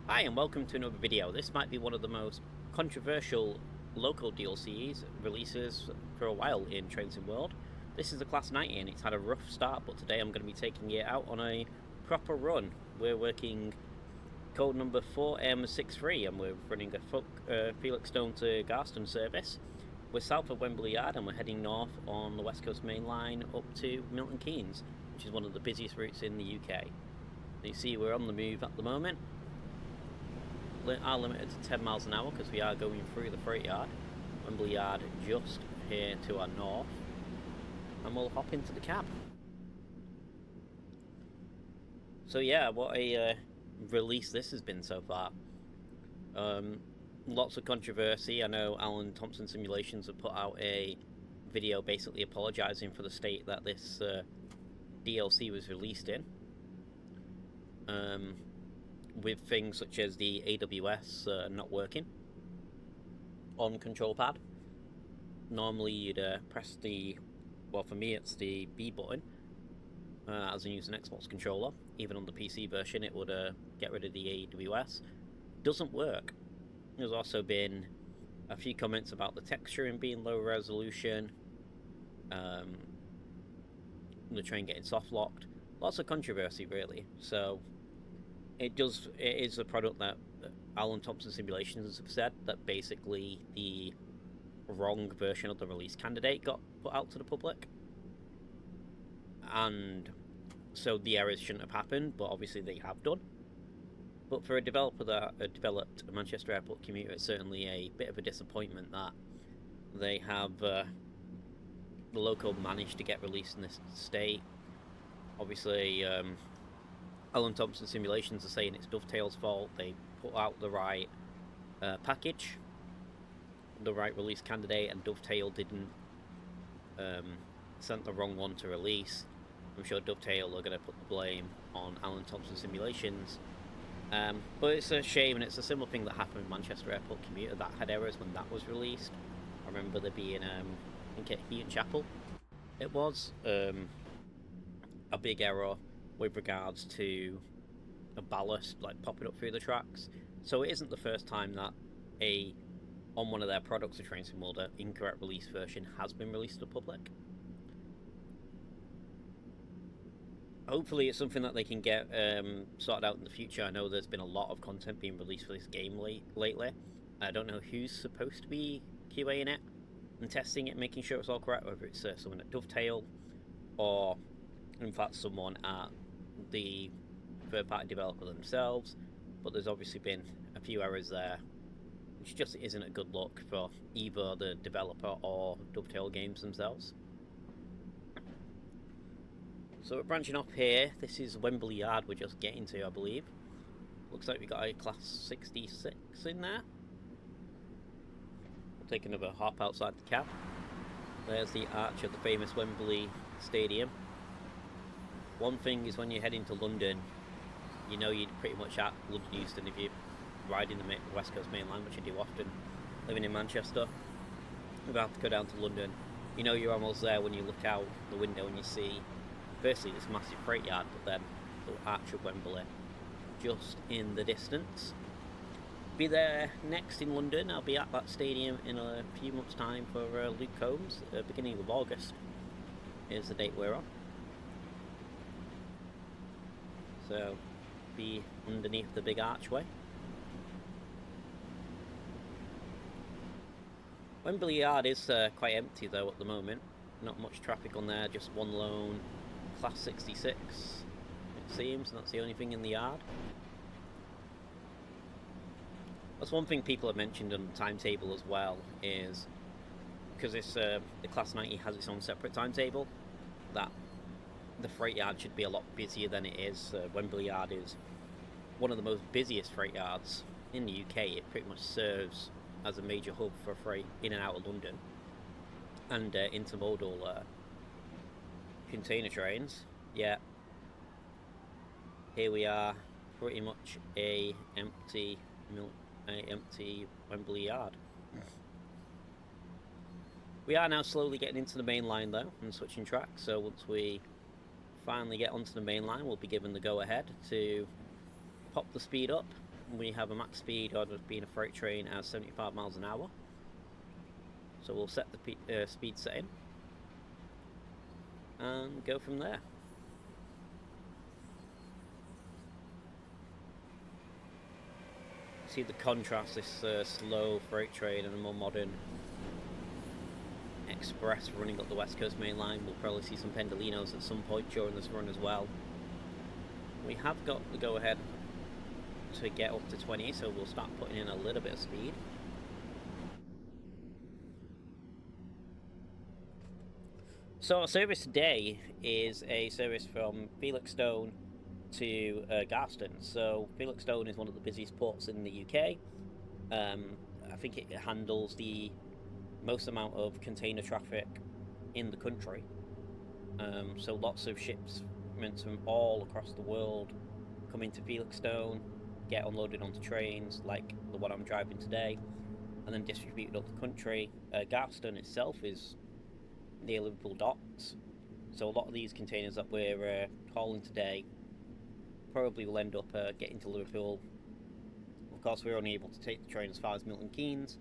Hi and welcome to another video. This might be one of the most controversial local DLCs releases for a while in Trains in World. This is the Class 90 and it's had a rough start, but today I'm going to be taking it out on a proper run. We're working code number 4M63 and we're running a Felixstowe to Garston service. We're south of Wembley Yard and we're heading north on the West Coast Main Line up to Milton Keynes, which is one of the busiest routes in the UK. You see we're on the move at the moment. Are limited to 10 miles an hour because we are going through the freight yard. Wembley Yard just here to our north, and we'll hop into the cab. So yeah, what a release this has been so far. Lots of controversy. I know Alan Thompson Simulations have put out a video basically apologising for the state that this DLC was released in. With things such as the AWS not working on control pad. Normally you'd press the, well for me it's the B button as in using an Xbox controller. Even on the PC version it would get rid of the AWS. Doesn't work. There's also been a few comments about the texturing being low resolution, the train getting soft locked. Lots of controversy really. So it is a product that Alan Thompson Simulations have said that basically the wrong version of the release candidate got put out to the public, and so the errors shouldn't have happened, but obviously they have done. But for a developer that developed a Manchester Airport commuter, it's certainly a bit of a disappointment that they have the Loco managed to get released in this state. Obviously Alan Thompson Simulations are saying it's Dovetail's fault. They put out the right package, the right release candidate, and Dovetail didn't sent the wrong one to release. I'm sure Dovetail are going to put the blame on Alan Thompson Simulations. But it's a shame, and it's a similar thing that happened with Manchester Airport Commuter that had errors when that was released. I remember there being, I think at Heaton Chapel, it was a big error with regards to a ballast like popping up through the tracks. So it isn't the first time that on one of their products, a Trains in World, incorrect release version has been released to the public. Hopefully it's something that they can get sorted out in the future. I know there's been a lot of content being released for this game lately. I don't know who's supposed to be QAing it and testing it, making sure it's all correct, whether it's someone at Dovetail or in fact someone at the third-party developer themselves. But there's obviously been a few errors there, which just isn't a good look for either the developer or Dovetail Games themselves. So we're branching off here. This is Wembley Yard we're just getting to, I believe. Looks like we got a Class 66 in there. We'll take another hop outside the cab. There's the arch of the famous Wembley Stadium. One thing is when you're heading to London, you know you're pretty much at London Euston if you're riding the West Coast Main Line, which I do often, living in Manchester. If I have to go down to London, you know you're almost there when you look out the window and you see, firstly, this massive freight yard, but then the arch of Wembley just in the distance. Be there next in London. I'll be at that stadium in a few months' time for Luke Combs. Beginning of August is the date we're on. So, be underneath the big archway. Wembley Yard is quite empty though at the moment. Not much traffic on there, just one lone Class 66 it seems, and that's the only thing in the yard. That's one thing people have mentioned on the timetable as well, is because the Class 90 has its own separate timetable, that the freight yard should be a lot busier than it is. Wembley Yard is one of the most busiest freight yards in the UK. It pretty much serves as a major hub for freight in and out of London and intermodal container trains. Yeah, here we are, pretty much a empty Wembley Yard. We are now slowly getting into the main line though and switching tracks, so once we finally get onto the main line we'll be given the go ahead to pop the speed up we have a max speed of being a freight train at 75 miles an hour. So we'll set the speed setting and go from there. See the contrast, this slow freight train and a more modern express running up the West Coast Main Line. We'll probably see some Pendolinos at some point during this run as well. We have got the go-ahead to get up to 20, so we'll start putting in a little bit of speed. So our service today is a service from Felixstowe to Garston. So Felixstowe is one of the busiest ports in the UK. I think it handles the most amount of container traffic in the country. So lots of ships from all across the world come into Felixstowe, get unloaded onto trains like the one I'm driving today, and then distributed up the country. Garston itself is near Liverpool docks, so a lot of these containers that we're hauling today probably will end up getting to Liverpool. Of course, we're only able to take the train as far as Milton Keynes,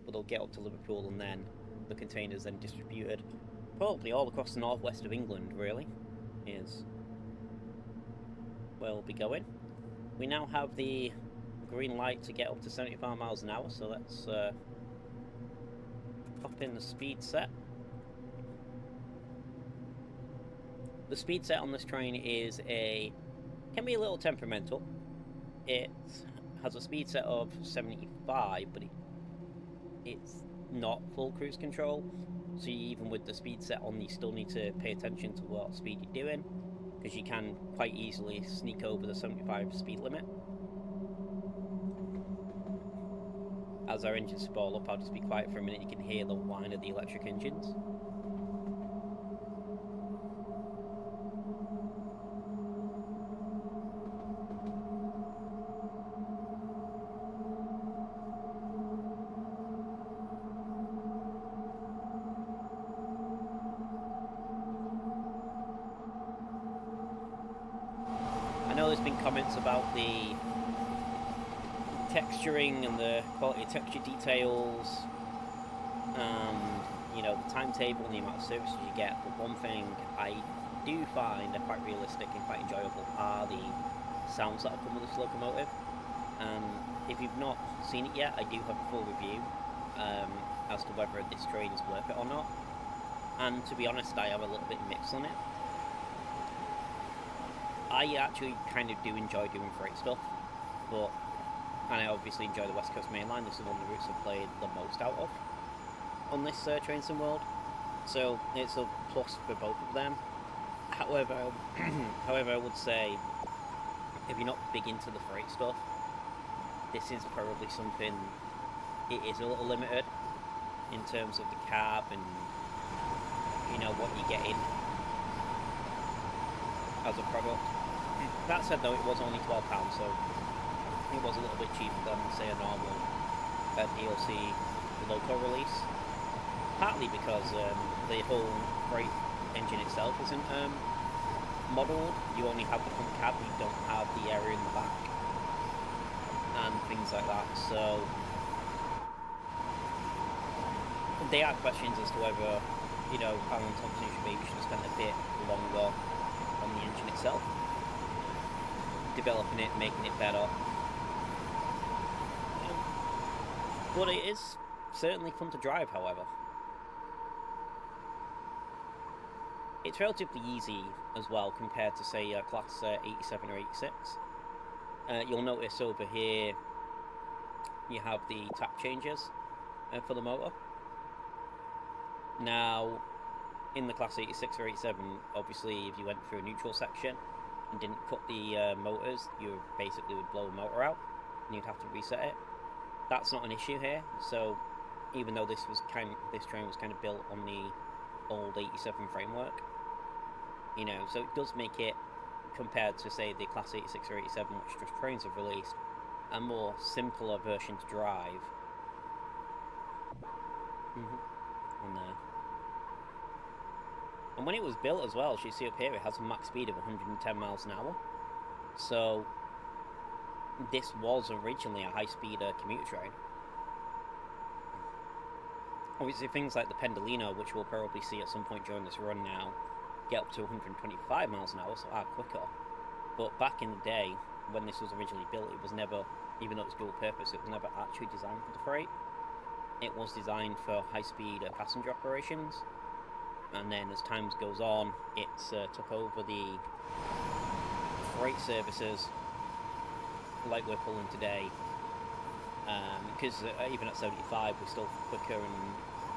but they'll get up to Liverpool, and then the containers then distributed probably all across the northwest of England. Really is where we'll be going. We now have the green light to get up to 75 miles an hour, so let's pop in the speed set. The speed set on this train can be a little temperamental. It has a speed set of 75, but it's not full cruise control, so even with the speed set on, you still need to pay attention to what speed you're doing, because you can quite easily sneak over the 75 speed limit. As our engines spoil up, I'll just be quiet for a minute. You can hear the whine of the electric engines. I know there's been comments about the texturing and the quality of texture details, and the timetable and the amount of services you get, but one thing I do find are quite realistic and quite enjoyable are the sounds that have come with this locomotive. And if you've not seen it yet, I do have a full review as to whether this train is worth it or not, and to be honest, I have a little bit mixed on it. I actually kind of do enjoy doing freight stuff, and I obviously enjoy the West Coast Main Line. This is one of the routes I've played the most out of on this Train Sim world, so it's a plus for both of them. However, I would say if you're not big into the freight stuff, this is probably something. It is a little limited in terms of the cab and what you're getting as a product. That said, though, it was only £12, so it was a little bit cheaper than, say, a normal DLC Loco release. Partly because the whole freight engine itself isn't modelled. You only have the front cab, you don't have the area in the back, and things like that. So there are questions as to whether, Alan Thompson maybe should have spent a bit longer on the engine itself, developing it, making it better. But it is certainly fun to drive, however. It's relatively easy as well compared to, say, Class 87 or 86. You'll notice over here you have the tap changes for the motor. Now, in the Class 86 or 87, obviously if you went through a neutral section and didn't cut the motors, you basically would blow the motor out and you'd have to reset it. That's not an issue here, so even though this train was kind of built on the old 87 framework, so it does make it, compared to, say, the Class 86 or 87, which just trains have released, a more simpler version to drive. On there. And when it was built as well, as you see up here, it has a max speed of 110 miles an hour. So, this was originally a high-speed commuter train. Obviously, things like the Pendolino, which we'll probably see at some point during this run now, get up to 125 miles an hour, so are quicker. But back in the day, when this was originally built, it was never, even though it's dual purpose, it was never actually designed for the freight. It was designed for high-speed passenger operations, and then as time goes on, it's took over the freight services like we're pulling today, because even at 75 we're still quicker and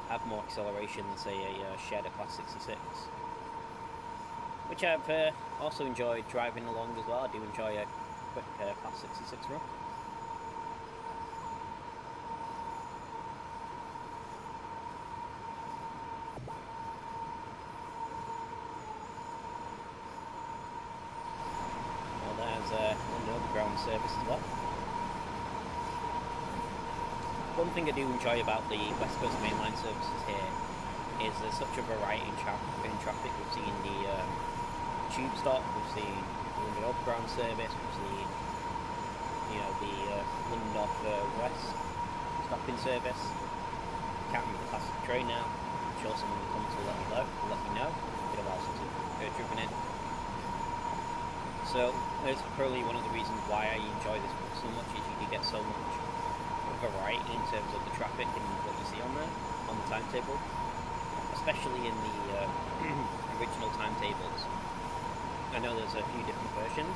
have more acceleration than, say, a shared Class 66, which I've also enjoyed driving along as well. I do enjoy a quick Class 66 run. Well, there's London Overground service as well. One thing I do enjoy about the West Coast mainline services here is there's such a variety in traffic. We've seen the tube stop, we've seen the London Overground service, we've seen, you know, the London North West stopping service. Can't remember the class of the train now. I'm sure someone will come to let me know. It's been a while since I've driven in. So it's probably one of the reasons why I enjoy this book so much, is you can get so much variety in terms of the traffic and what you see on there, on the timetable, especially in the original timetables. I know there's a few different versions.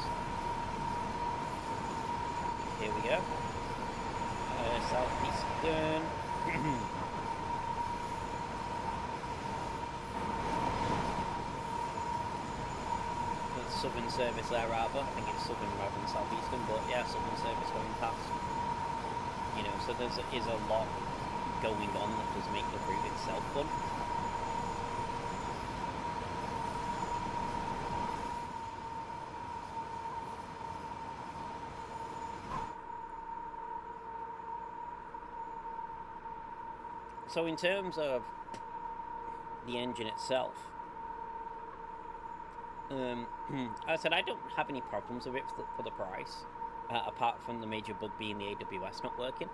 Here we go. Southeastern. Southern service there, rather. I think it's Southern rather than Southeastern, but yeah, Southern service going past. You know, so there is a lot going on that does make the route itself fun. So in terms of the engine itself, as I said, I don't have any problems with it for the price, apart from the major bug being the AWS not working.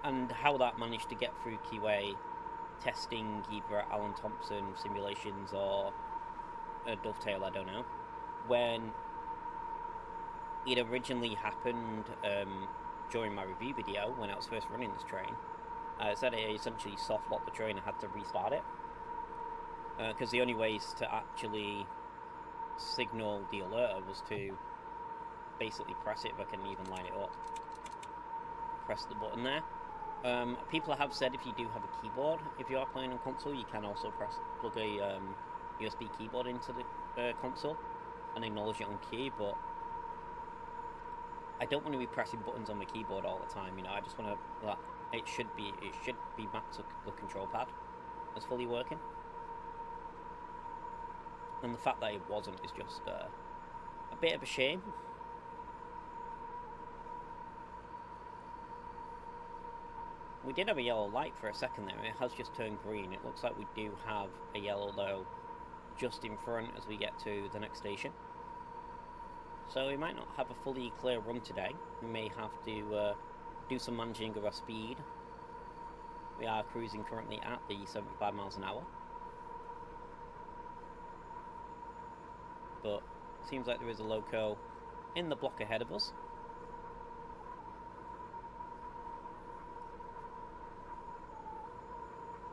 And how that managed to get through QA testing, either at Alan Thompson simulations or Dovetail, I don't know. When it originally happened during my review video, when I was first running this train, I said it essentially soft locked the train and had to restart it. Because the only ways to actually signal the alerter was to basically press it, if I can even line it up. Press the button there. People have said if you do have a keyboard, if you are playing on console, you can also plug a USB keyboard into the console and acknowledge it on key, but I don't want to be pressing buttons on my keyboard all the time. You know, I just want to, that it should be mapped to the control pad as fully working. And the fact that it wasn't is just a bit of a shame. We did have a yellow light for a second there. It has just turned green. It looks like we do have a yellow, though, just in front as we get to the next station. So we might not have a fully clear run today. We may have to do some managing of our speed. We are cruising currently at the 75 miles an hour. But it seems like there is a loco in the block ahead of us.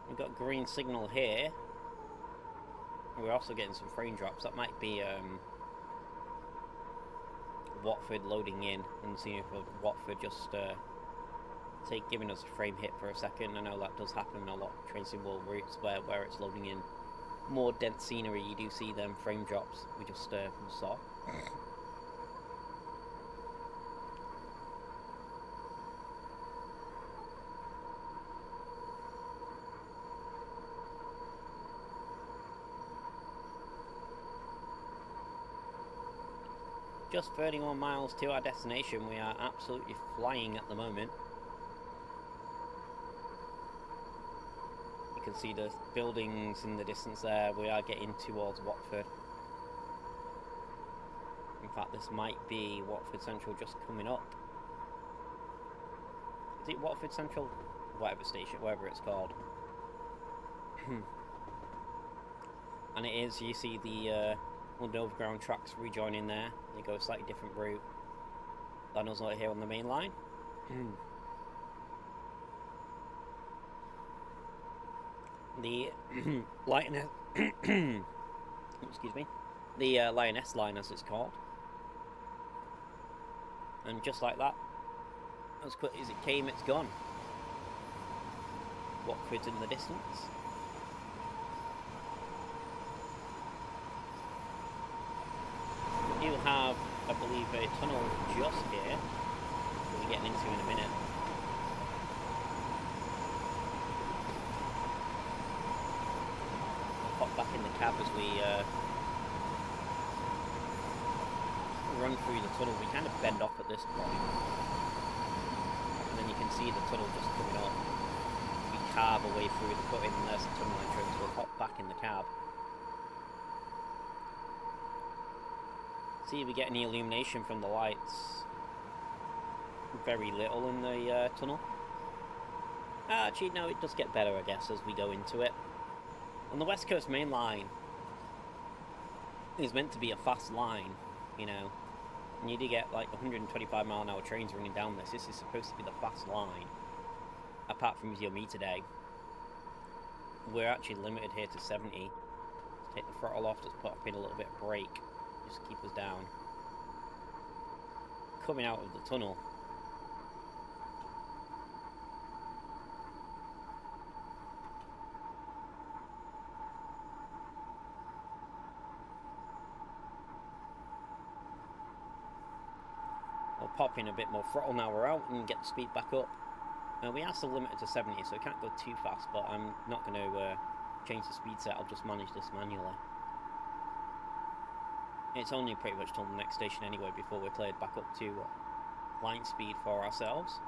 We've got green signal here. We're also getting some frame drops. That might be Watford loading in and seeing if Watford just giving us a frame hit for a second. I know that does happen in a lot of train symbol routes where it's loading in more dense scenery. You do see them frame drops we just saw. Just 31 miles to our destination. We are absolutely flying at the moment. You can see the buildings in the distance there. We are getting towards Watford. In fact, this might be Watford Central just coming up. Is it Watford Central? Whatever station, whatever it's called. And it is, you see the London Overground tracks rejoining there. They go a slightly different route than us right here on the main line. The Lioness, excuse me, the Lioness line as it's called. And just like that, as quick as it came, it's gone. Watford's in the distance. We do have, I believe, a tunnel just here that we're getting into in a minute. I'll pop back in the cab as we run through the tunnel. We kind of bend off at this point, and then you can see the tunnel just coming up. We carve away through the cutting, and there's the tunnel entrance. We'll pop back in the cab. See if we get any illumination from the lights. Very little in the tunnel. Actually, no, it does get better, I guess, as we go into it. On the West Coast Main Line is meant to be a fast line, you know. And you do get like 125-mile-an-hour trains running down this. This is supposed to be the fast line, apart from your meter day. We're actually limited here to 70. Let's take the throttle off, just put up in a little bit of brake, just keep us down. Coming out of the tunnel. I'll pop in a bit more throttle now we're out and get the speed back up. We are still limited to 70, so we can't go too fast, but I'm not going to change the speed set. I'll just manage this manually. It's only pretty much till the next station anyway before we're cleared back up to line speed for ourselves.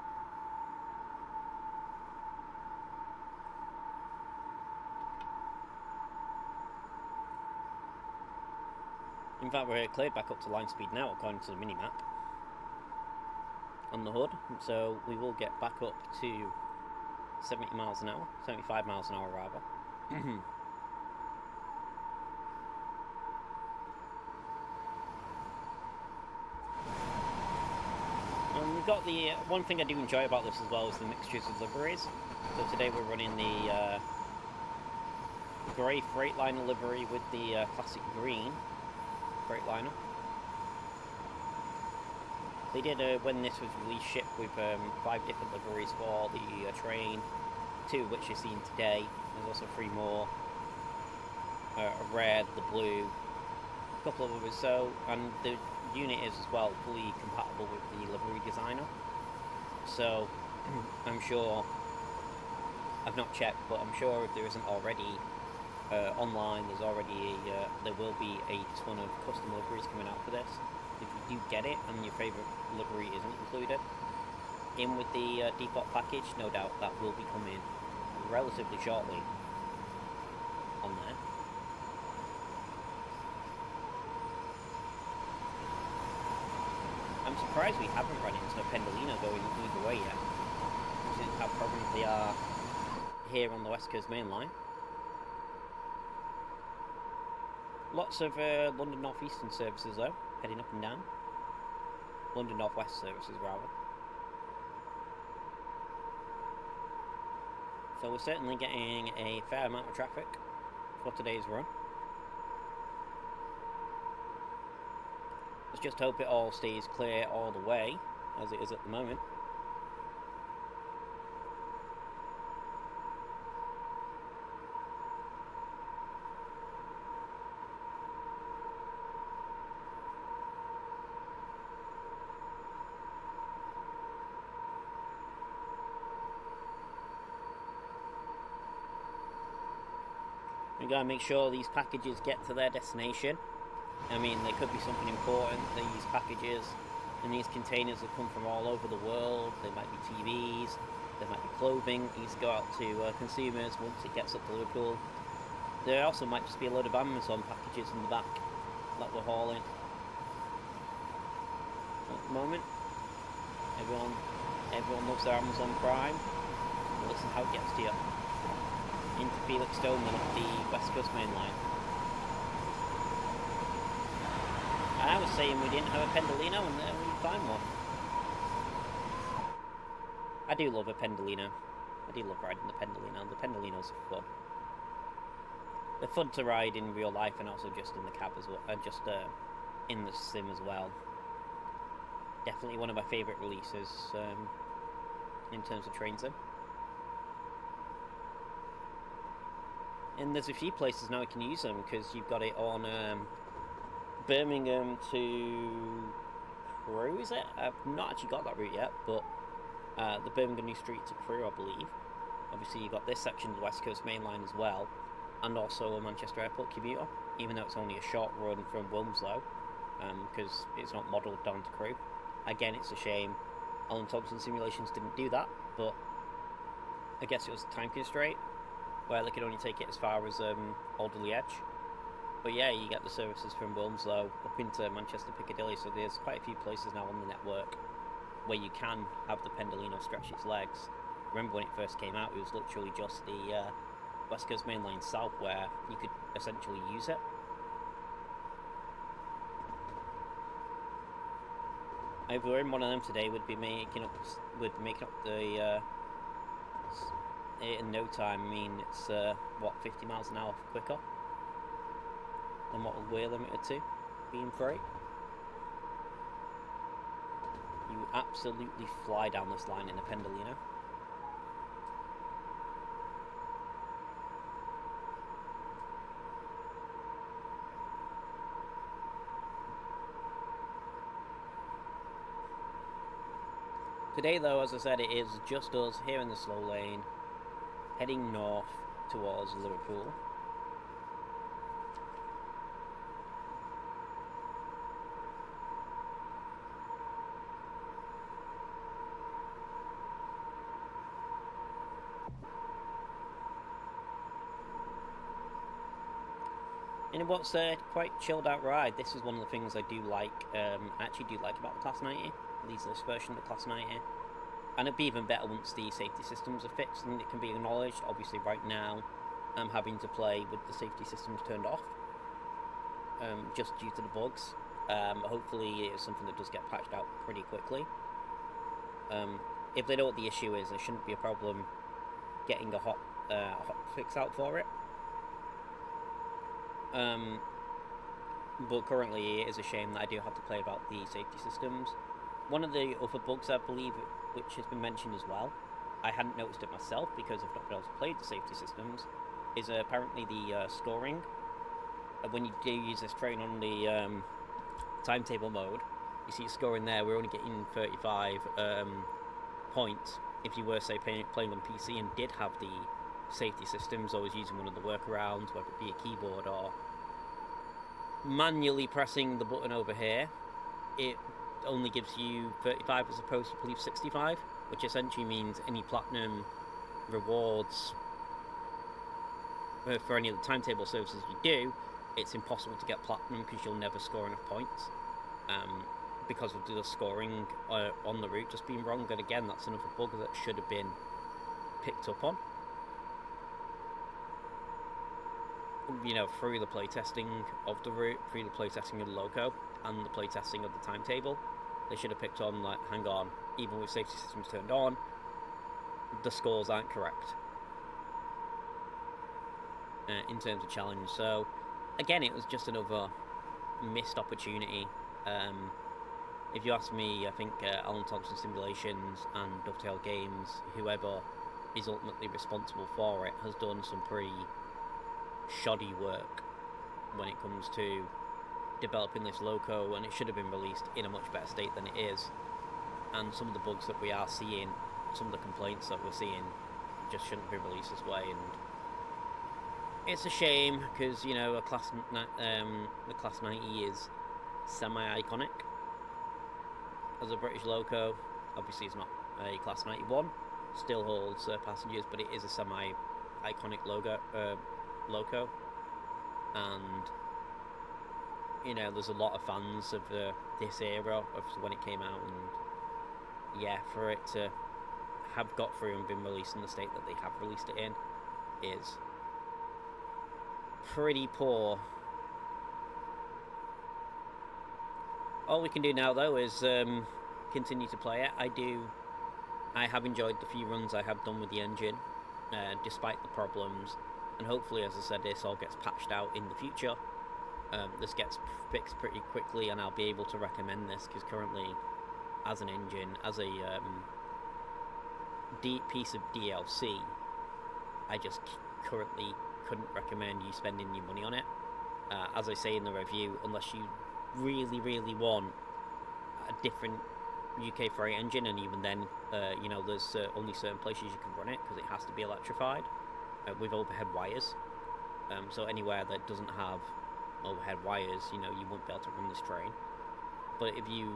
In fact, we're cleared back up to line speed now according to the mini-map on the hood, so we will get back up to 70 miles an hour, 75 miles an hour rather. We've got the one thing I do enjoy about this as well is the mixtures of liveries. So today we're running the grey Freightliner livery with the classic green Freightliner. They did, when this was released, ship with 5 different liveries for the train, 2 of which you're seeing today. There's also 3 more, a red, the blue, a couple of others. So, and the unit is as well fully compatible with the livery designer. So, I'm sure, I've not checked, but I'm sure if there isn't already online, there will be a ton of custom liveries coming out for this. If you do get it and your favourite livery isn't included in with the default package, no doubt that will be coming relatively shortly on there. I'm surprised we haven't run into a Pendolino going either way yet, which is how prevalent they are here on the West Coast Main Line. Lots of London North Eastern services though, heading up and down. London North West services rather. So we're certainly getting a fair amount of traffic for today's run. Let's just hope it all stays clear all the way, as it is at the moment. We gotta make sure these packages get to their destination. I mean, there could be something important. These packages and these containers that come from all over the world. They might be TVs, there might be clothing. These go out to consumers once it gets up to Liverpool. There also might just be a load of Amazon packages in the back that we're hauling. at the moment. Everyone loves their Amazon Prime. But listen how it gets to you. Into Felixstowe and then up the West Coast Main Line. And I was saying we didn't have a Pendolino, and there we find one. I do love a Pendolino. I do love riding the Pendolino. The Pendolinos are fun. They're fun to ride in real life and also just in the cab as well, and just in the sim as well. Definitely one of my favourite releases in terms of train sim. And there's a few places now you can use them because you've got it on Birmingham to Crewe, is it? I've not actually got that route yet, but the Birmingham New Street to Crewe, I believe. Obviously, you've got this section of the West Coast Main Line as well, and also a Manchester Airport commuter, even though it's only a short run from Wilmslow, because it's not modelled down to Crewe. Again, it's a shame Alan Thompson Simulations didn't do that, but I guess it was a time constraint, where they could only take it as far as Alderley Edge. But yeah, you get the services from Wilmslow up into Manchester Piccadilly, so there's quite a few places now on the network where you can have the Pendolino stretch its legs. Remember when it first came out, it was literally just the West Coast Main Line South where you could essentially use it. If we were in one of them today, we'd be making up the in no time. I mean, it's what, 50 miles an hour quicker than what we're limited to being freight. You absolutely fly down this line in a Pendolino. Today though, as I said, it is just us here in the slow lane, heading north towards Liverpool. In what's a quite chilled out ride, this is one of the things I do like, I actually do like about the Class 90, at least this version of the Class 90. And it'd be even better once the safety systems are fixed and it can be acknowledged. Obviously right now I'm having to play with the safety systems turned off, just due to the bugs. Hopefully it's something that does get patched out pretty quickly. If they know what the issue is, there shouldn't be a problem getting a hot fix out for it. But currently it is a shame that I do have to play about the safety systems. One of the other bugs, I believe, which has been mentioned as well, I hadn't noticed it myself because I've not been able to play the safety systems, is apparently the scoring. When you do use this train on the timetable mode, you see scoring there, we're only getting 35 points. If you were, say, playing on PC and did have the safety systems, or was using one of the workarounds, whether it be a keyboard or manually pressing the button over here, it only gives you 35 as opposed to, I believe, 65, which essentially means any platinum rewards for any of the timetable services you do, it's impossible to get platinum because you'll never score enough points, because of the scoring on the route just being wrong. And again, that's another bug that should have been picked up on, you know, through the playtesting of the route, through the playtesting of the loco, and the playtesting of the timetable. They should have picked on, like, hang on, even with safety systems turned on, the scores aren't correct in terms of challenge. So again, it was just another missed opportunity. If you ask me, I think Alan Thompson Simulations and Dovetail Games, whoever is ultimately responsible for it, has done some pretty shoddy work when it comes to developing this loco, and it should have been released in a much better state than it is. And some of the bugs that we are seeing, some of the complaints that we're seeing, just shouldn't be released this way. And it's a shame because, you know, the Class 90 is semi-iconic as a British loco. Obviously it's not a Class 91, still holds passengers, but it is a semi-iconic loco, and you know, there's a lot of fans of this era of when it came out, and yeah, for it to have got through and been released in the state that they have released it in is pretty poor. All we can do now, though, is continue to play it. I have enjoyed the few runs I have done with the engine, despite the problems, and hopefully, as I said, this all gets patched out in the future. This gets fixed pretty quickly, and I'll be able to recommend this, because currently, as an engine, as a piece of DLC, I just currently couldn't recommend you spending your money on it. As I say in the review, unless you really, really want a different UK freight engine, and even then, you know, there's only certain places you can run it because it has to be electrified with overhead wires. So anywhere that doesn't have overhead wires, you know, you won't be able to run this train. But if you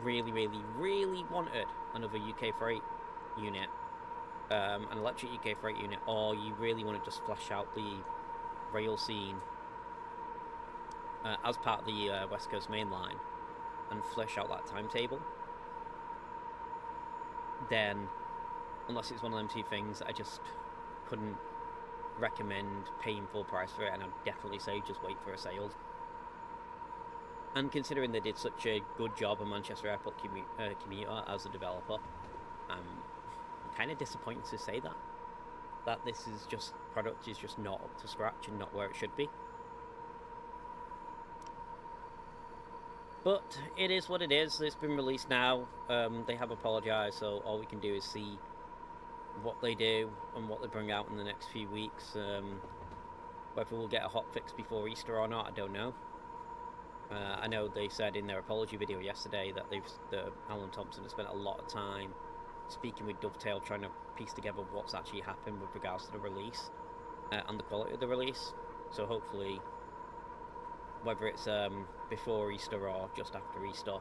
really, really, really wanted another UK freight unit, an electric UK freight unit, or you really want to just flesh out the rail scene as part of the West Coast Main Line and flesh out that timetable, then unless it's one of them two things, I just couldn't recommend paying full price for it, and I'd definitely say just wait for a sale. And considering they did such a good job on Manchester Airport Commuter as a developer, I'm kind of disappointed to say that this is just product is just not up to scratch and not where it should be. But it is what it is. It's been released now. They have apologised, so all we can do is see what they do and what they bring out in the next few weeks. Whether we'll get a hotfix before Easter or not, I don't know. I know they said in their apology video yesterday that Alan Thompson has spent a lot of time speaking with Dovetail, trying to piece together what's actually happened with regards to the release and the quality of the release. So hopefully, whether it's before Easter or just after Easter,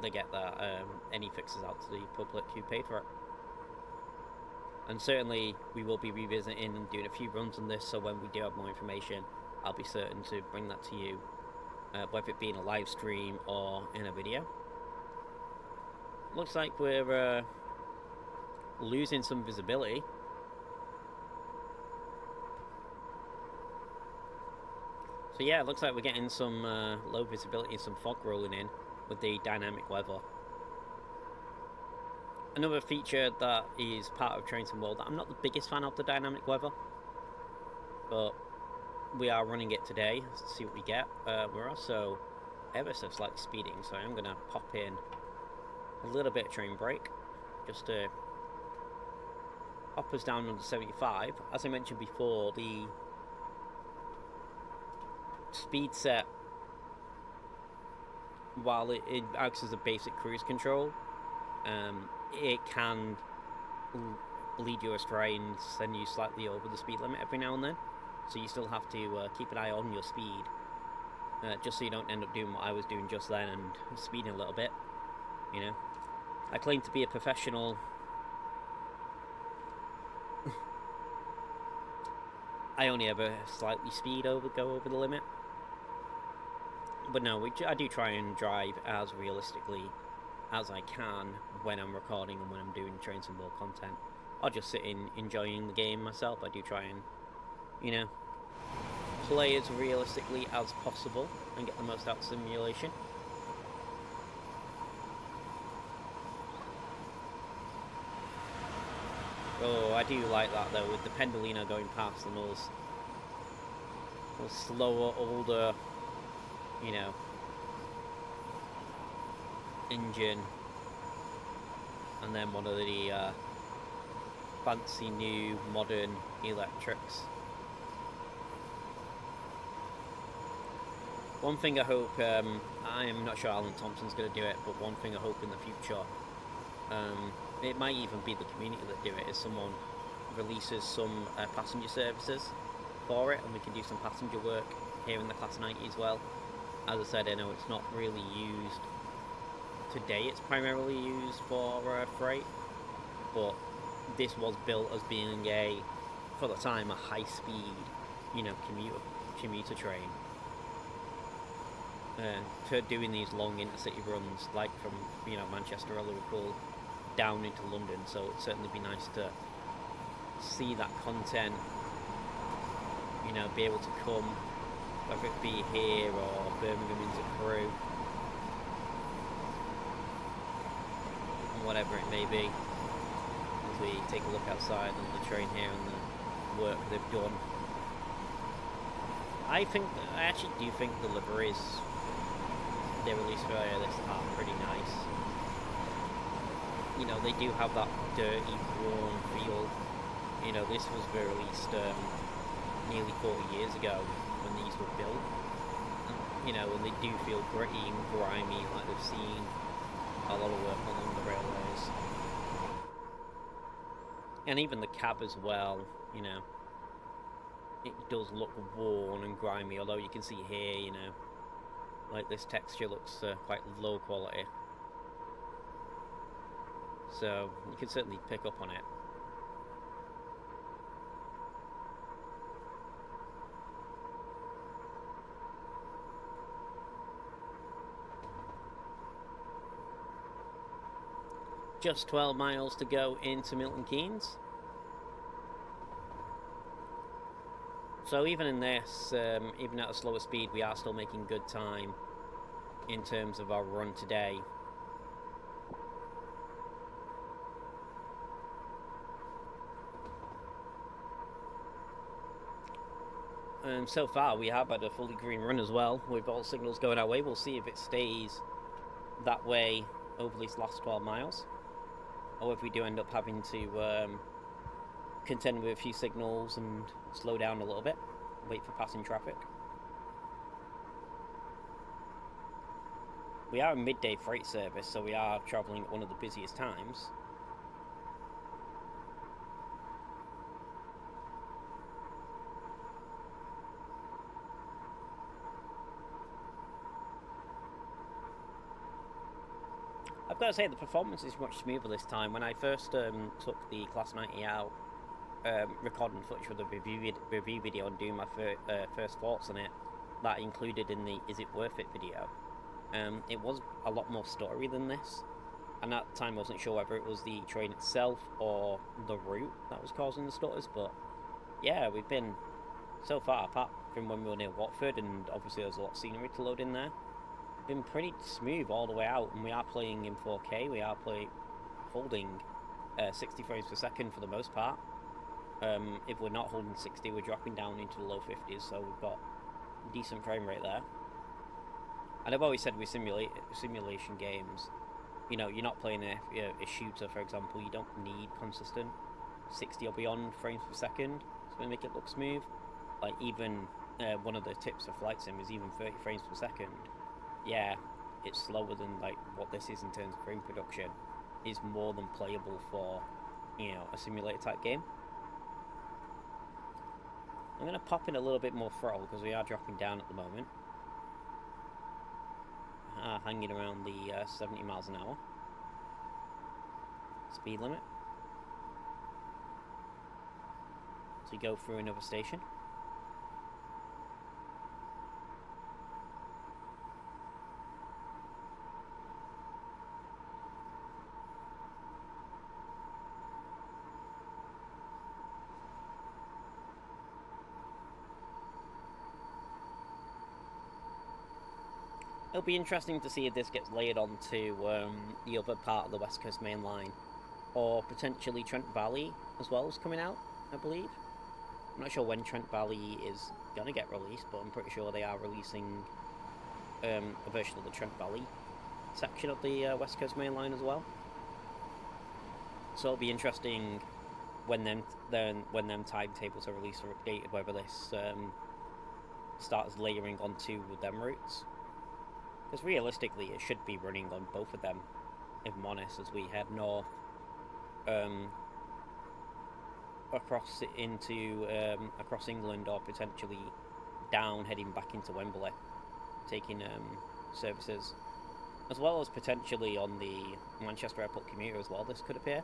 they get that any fixes out to the public who paid for it. And certainly we will be revisiting and doing a few runs on this, so when we do have more information, I'll be certain to bring that to you, whether it be in a live stream or in a video. Looks like we're losing some visibility. So yeah, it looks like we're getting some low visibility and some fog rolling in with the dynamic weather. Another feature that is part of Trains and World that I'm not the biggest fan of, the dynamic weather, but we are running it today to see what we get. We're also ever so slightly speeding, so I'm going to pop in a little bit of train brake just to hop us down under 75. As I mentioned before, the speed set, while it acts as a basic cruise control, it can lead you astray and send you slightly over the speed limit every now and then, so you still have to keep an eye on your speed, just so you don't end up doing what I was doing just then and speeding a little bit. You know, I claim to be a professional. I only ever slightly go over the limit. But no, I do try and drive as realistically as I can when I'm recording and when I'm doing Trains and World content. I'll just sit in enjoying the game myself. I do try and, you know, play as realistically as possible and get the most out of simulation. Oh, I do like that though, with the Pendolino going past and those slower, older, you know, engine, and then one of the fancy new modern electrics. One thing I hope, I'm not sure Alan Thompson's going to do it, but one thing I hope in the future, it might even be the community that do it, is someone releases some passenger services for it, and we can do some passenger work here in the Class 90 as well. As I said, I know it's not really used today, it's primarily used for freight, but this was built as being for the time, a high-speed, you know, commuter train. for doing these long intercity runs, like from Manchester or Liverpool down into London. So it'd certainly be nice to see that content, be able to come, whether it be here or Birmingham into Crewe, whatever it may be, as we take a look outside on the train here and the work they've done. I actually do think the liveries they released for this are pretty nice. They do have that dirty, worn feel. This was released nearly 40 years ago when these were built. And they do feel gritty and grimy, like they've seen a lot of work along the railways. And even the cab as well, it does look worn and grimy, although you can see here, like this texture looks quite low quality. So you can certainly pick up on it. Just 12 miles to go into Milton Keynes. So even in this, even at a slower speed, we are still making good time in terms of our run today. So far we have had a fully green run as well, with all signals going our way. We'll see if it stays that way over these last 12 miles, or if we do end up having to contend with a few signals and slow down a little bit, wait for passing traffic. We are a midday freight service, so we are travelling at one of the busiest times. I've got to say, the performance is much smoother this time. When I first took the Class 90 out, recording footage for the review video and doing my first thoughts on it, that included in the Is It Worth It video, it was a lot more story than this. And at the time I wasn't sure whether it was the train itself or the route that was causing the stutters, but yeah, we've been, so far, apart from when we were near Watford, and obviously there's a lot of scenery to load in there, been pretty smooth all the way out. And we are playing in 4K, we are holding 60 frames per second for the most part. If we're not holding 60, we're dropping down into the low 50s, so we've got a decent frame rate there. And I've always said with simulation games, you're not playing a shooter, for example, you don't need consistent 60 or beyond frames per second to make it look smooth. Like, even one of the tips for flight sim is even 30 frames per second. Yeah, it's slower than like what this is in terms of frame production. Is more than playable for a simulator type game. I'm going to pop in a little bit more throttle because we are dropping down at the moment. Hanging around the 70 miles an hour speed limit. So we go through another station. It'll be interesting to see if this gets layered onto the other part of the West Coast Main Line, or potentially Trent Valley as well is coming out, I believe. I'm not sure when Trent Valley is going to get released, but I'm pretty sure they are releasing a version of the Trent Valley section of the West Coast Main Line as well. So it'll be interesting when them timetables are released or updated, whether this starts layering onto them routes. Because realistically, it should be running on both of them, if I'm honest, as we head north across England, or potentially down, heading back into Wembley, taking services, as well as potentially on the Manchester Airport commuter as well. This could appear.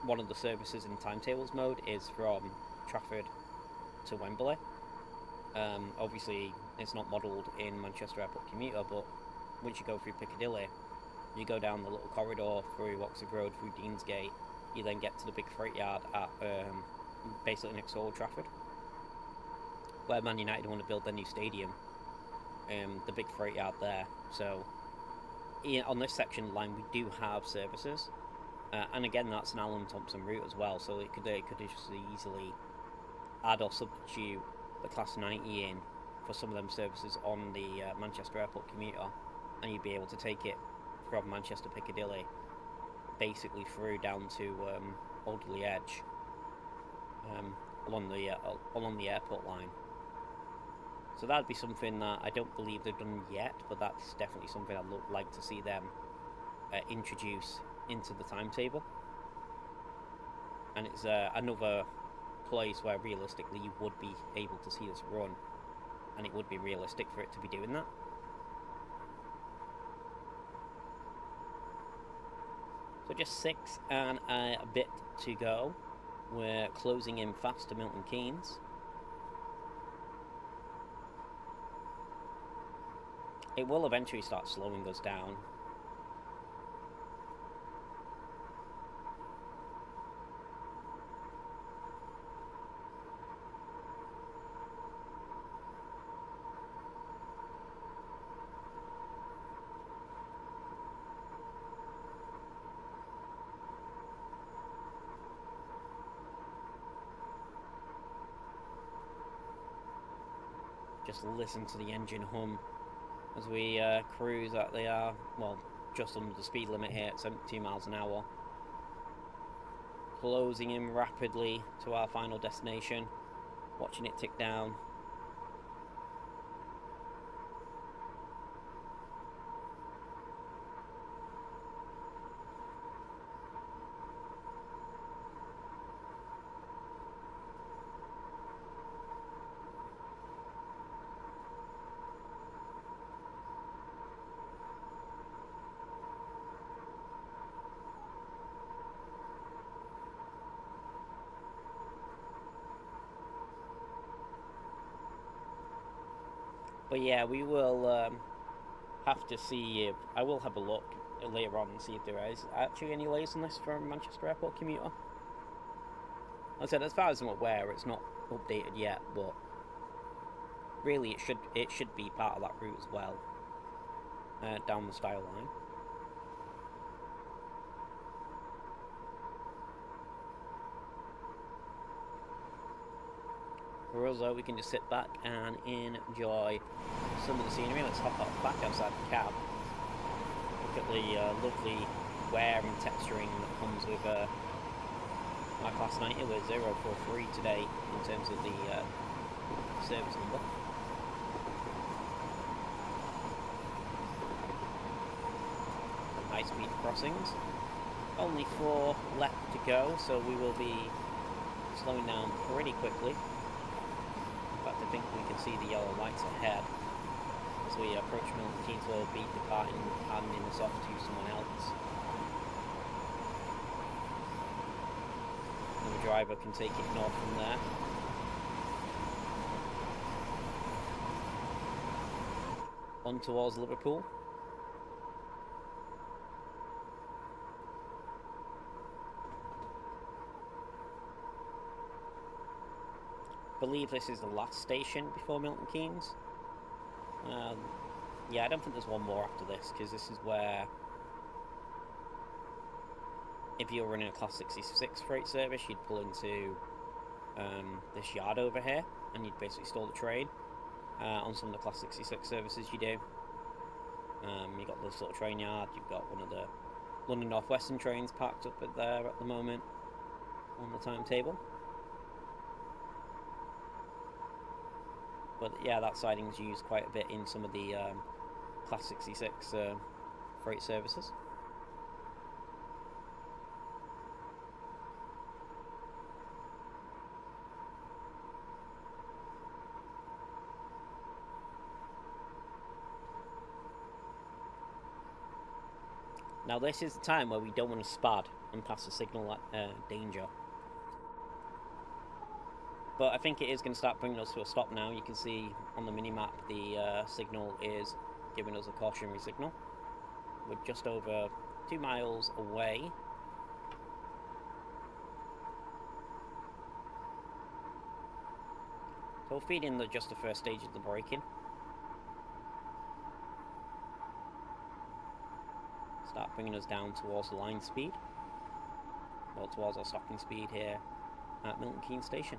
One of the services in timetables mode is from Trafford to Wembley. Obviously, it's not modelled in Manchester Airport Commuter, but once you go through Piccadilly, you go down the little corridor through Oxford Road, through Deansgate, you then get to the big freight yard at basically next to Old Trafford, where Man United want to build their new stadium. The big freight yard there. So on this section of the line, we do have services, and again, that's an Alan Thompson route as well. So it could just easily add or substitute the Class 90 in for some of them services on the Manchester Airport Commuter, and you'd be able to take it from Manchester Piccadilly basically through down to Alderley Edge, along the airport line. So that'd be something that I don't believe they've done yet, but that's definitely something I'd like to see them introduce into the timetable. And it's another place where realistically you would be able to see this run, and it would be realistic for it to be doing that. So just 6 and a bit to go. We're closing in fast to Milton Keynes. It will eventually start slowing us down. Just listen to the engine hum as we cruise at the, just under the speed limit here at 72 miles an hour. Closing in rapidly to our final destination, watching it tick down. But yeah, we will have to see. I will have a look later on and see if there is actually any latest on this from Manchester Airport Commuter. Like I said, as far as I'm aware, it's not updated yet, but really it should be part of that route as well, down the Style line. For us, though, we can just sit back and enjoy some of the scenery. Let's hop up back outside the cab. Look at the lovely wear and texturing that comes with my Class 90. We're 043 today in terms of the service number. High-speed crossings. Only 4 left to go, so we will be slowing down pretty quickly. In fact, I think we can see the yellow lights ahead. As we approach Milton Keynes, we'll be departing and handing this off to someone else. And the driver can take it north from there. On towards Liverpool. I believe this is the last station before Milton Keynes. Yeah, I don't think there's one more after this, because this is where, if you're running a Class 66 freight service, you'd pull into this yard over here, and you'd basically stall the train. On some of the Class 66 services you do. You've got this sort of train yard, you've got one of the London North Western trains parked up at there at the moment on the timetable. But yeah, that siding's used quite a bit in some of the Class 66 freight services. Now this is the time where we don't want to spad and pass the signal at danger. But I think it is going to start bringing us to a stop now. You can see on the mini-map the signal is giving us a cautionary signal. We're just over 2 miles away. So we'll feed in just the first stage of the braking. Start bringing us down towards the line speed. Well, towards our stopping speed here at Milton Keynes Station.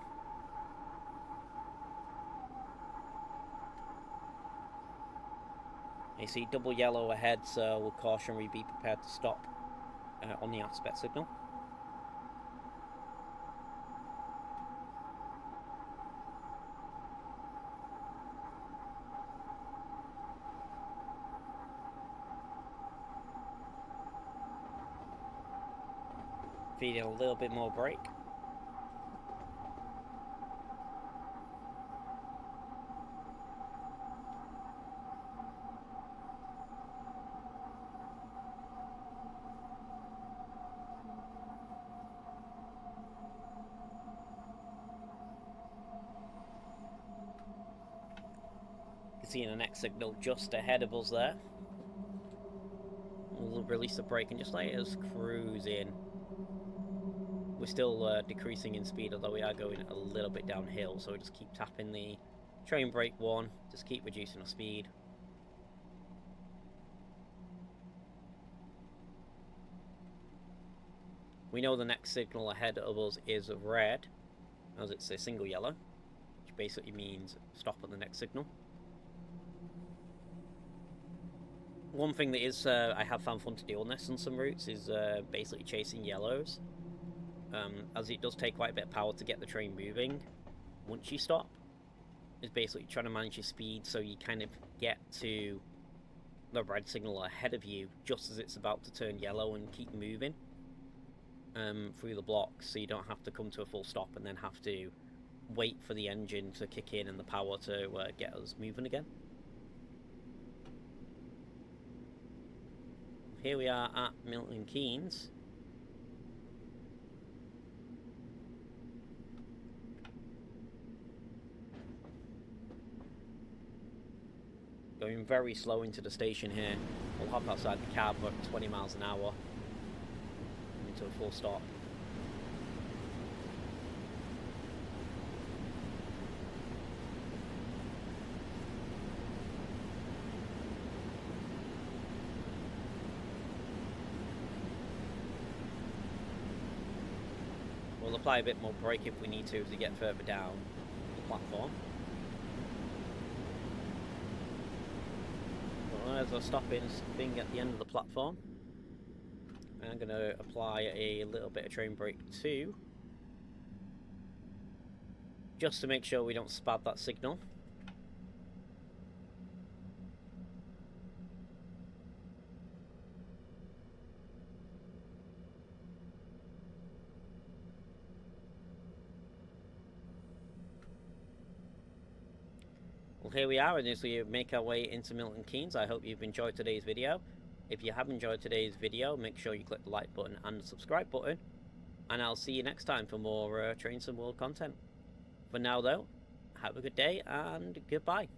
You see double yellow ahead, so we'll cautionary be prepared to stop on the aspect signal. Feeding a little bit more brake. You can see in the next signal just ahead of us there. We'll release the brake and just let us cruise in. We're still decreasing in speed, although we are going a little bit downhill, so we just keep tapping the train brake one, just keep reducing our speed. We know the next signal ahead of us is red, as it's a single yellow, which basically means stop at the next signal. One thing that is I have found fun to do on this on some routes is basically chasing yellows. As it does take quite a bit of power to get the train moving once you stop. It's basically trying to manage your speed so you kind of get to the red signal ahead of you just as it's about to turn yellow and keep moving through the blocks, so you don't have to come to a full stop and then have to wait for the engine to kick in and the power to get us moving again. Here we are at Milton Keynes. Going very slow into the station here. We'll hop outside the cab at 20 miles an hour into a full stop. We'll apply a bit more brake if we need to as we get further down the platform. As I stop in thing at the end of the platform, I'm going to apply a little bit of train brake too, just to make sure we don't spad that signal. Well, here we are, and as we make our way into Milton Keynes, I hope you've enjoyed today's video. If you have enjoyed today's video, make sure you click the like button and the subscribe button, and I'll see you next time for more Train Sim World content. For now though, have a good day and goodbye.